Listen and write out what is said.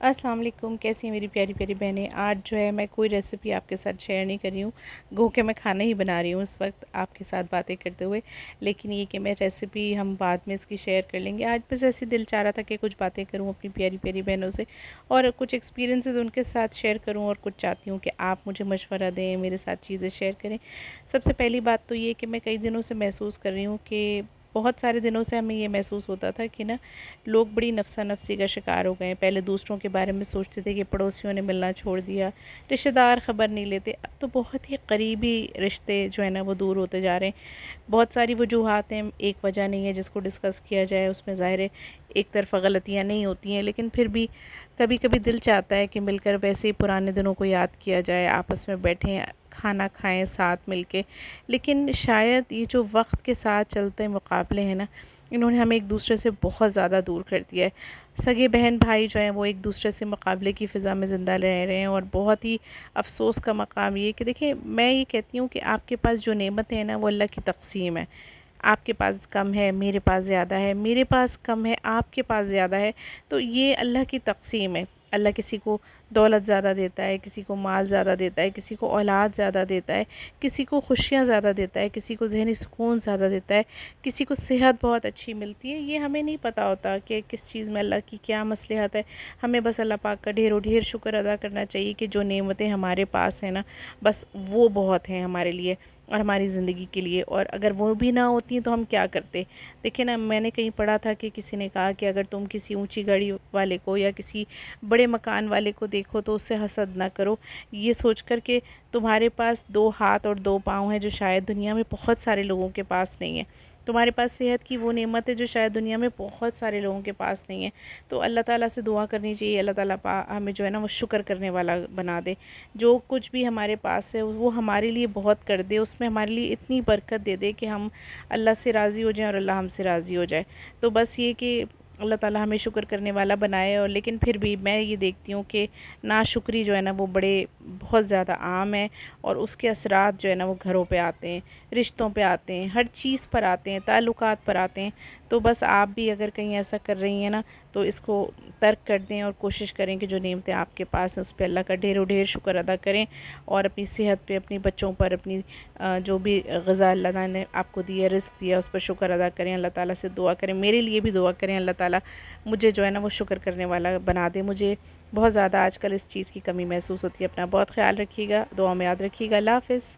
अस्सलाम वालेकुम। कैसी हैं मेरी प्यारी प्यारी बहनें। आज जो है मैं कोई रेसिपी आपके साथ शेयर नहीं कर रही हूँ, गो के मैं खाना ही बना रही हूँ इस वक्त आपके साथ बातें करते हुए। लेकिन ये कि मैं रेसिपी हम बाद में इसकी शेयर कर लेंगे। आज बस ऐसे दिल चाह रहा था कि कुछ बातें करूँ अपनी प्यारी प्यारी बहनों से और कुछ एक्सपीरियंसेस उनके साथ शेयर करूँ, और कुछ चाहती हूँ कि आप मुझे मशवरा दें, मेरे साथ चीज़ें शेयर करें। सबसे पहली बात तो ये कि मैं कई दिनों से महसूस कर रही हूँ कि बहुत सारे दिनों से हमें ये महसूस होता था कि ना, लोग बड़ी नफ़सा नफ़सी का शिकार हो गए हैं। पहले दूसरों के बारे में सोचते थे कि पड़ोसियों ने मिलना छोड़ दिया, रिश्तेदार ख़बर नहीं लेते। अब तो बहुत ही करीबी रिश्ते जो है ना वो दूर होते जा रहे हैं। बहुत सारी वजूहात हैं, एक वजह नहीं है जिसको डिस्कस किया जाए। उसमें ज़ाहिर है एक तरफ़ा गलतियाँ नहीं होती हैं, लेकिन फिर भी कभी कभी दिल चाहता है कि मिलकर वैसे ही पुराने दिनों को याद किया जाए, आपस में बैठें, खाना खाएं साथ मिलके। लेकिन शायद ये जो वक्त के साथ चलते मुकाबले हैं ना, इन्होंने हमें एक दूसरे से बहुत ज़्यादा दूर कर दिया है। सगे बहन भाई जो हैं वो एक दूसरे से मुकाबले की फ़िज़ा में ज़िंदा रह रहे हैं, और बहुत ही अफ़सोस का मकाम ये कि देखिए, मैं ये कहती हूँ कि आपके पास जो नेमतें हैं ना वो अल्लाह की तक़सीम है। आपके पास कम है, मेरे पास ज़्यादा है, मेरे पास कम है, आपके पास ज़्यादा है। तो ये अल्लाह की तक़सीम है। अल्लाह किसी को दौलत ज़्यादा देता है, किसी को माल ज़्यादा देता है, किसी को औलाद ज़्यादा देता है, किसी को खुशियाँ ज़्यादा देता है, किसी को ज़हनी सुकून ज़्यादा देता है, किसी को सेहत बहुत अच्छी मिलती है। ये हमें नहीं पता होता कि किस चीज़ में अल्लाह की क्या मसलहत है। हमें बस अल्लाह पाक का ढेरों ढेर शुक्र अदा करना चाहिए कि जो नेमतें हमारे पास हैं ना, बस वो बहुत हैं हमारे लिए और हमारी ज़िंदगी के लिए। और अगर वो भी ना होती तो हम क्या करते। देखिए ना, मैंने कहीं पढ़ा था कि किसी ने कहा कि अगर तुम किसी ऊंची गाड़ी वाले को या किसी बड़े मकान वाले को देखो तो उससे हसद ना करो, ये सोच कर के तुम्हारे पास दो हाथ और दो पाँव हैं जो शायद दुनिया में बहुत सारे लोगों के पास नहीं है। तुम्हारे पास सेहत की वो नेमत है जो शायद दुनिया में बहुत सारे लोगों के पास नहीं है। तो अल्लाह ताला से दुआ करनी चाहिए, अल्लाह ताला हमें जो है ना वो शुक्र करने वाला बना दे। जो कुछ भी हमारे पास है वो हमारे लिए बहुत कर दे, उसमें हमारे लिए इतनी बरकत दे दे कि हम अल्लाह से राज़ी हो जाएं और अल्लाह हमसे राज़ी हो जाए। तो बस ये कि अल्लाह ताला हमें शुक्र करने वाला बनाए। और लेकिन फिर भी मैं ये देखती हूँ कि नाशुक्री जो है ना वो बड़े बहुत ज़्यादा आम है, और उसके असरात जो है ना वो घरों पे आते हैं, रिश्तों पे आते हैं, हर चीज़ पर आते हैं, ताल्लुकात पर आते हैं। तो बस आप भी अगर कहीं ऐसा कर रही हैं ना, तो इसको तर्क कर दें और कोशिश करें कि जो नेमतें आपके पास हैं उस पे अल्लाह का ढेरों ढेर शुक्र अदा करें, और अपनी सेहत पे, अपने बच्चों पर, अपनी जो भी ग़िज़ा अल्लाह ने आपको दी है, रिज़्क़ दिया, उस पर शुक्र अदा करें। अल्लाह ताला से दुआ करें, मेरे लिए भी दुआ करें, अल्लाह ताला मुझे जो है ना वो शुक्र करने वाला बना दे। मुझे बहुत ज़्यादा आजकल इस चीज़ की कमी महसूस होती है। अपना बहुत ख़्याल रखिएगा, दुआ में याद रखिएगा। अल्लाह हाफ़िज़।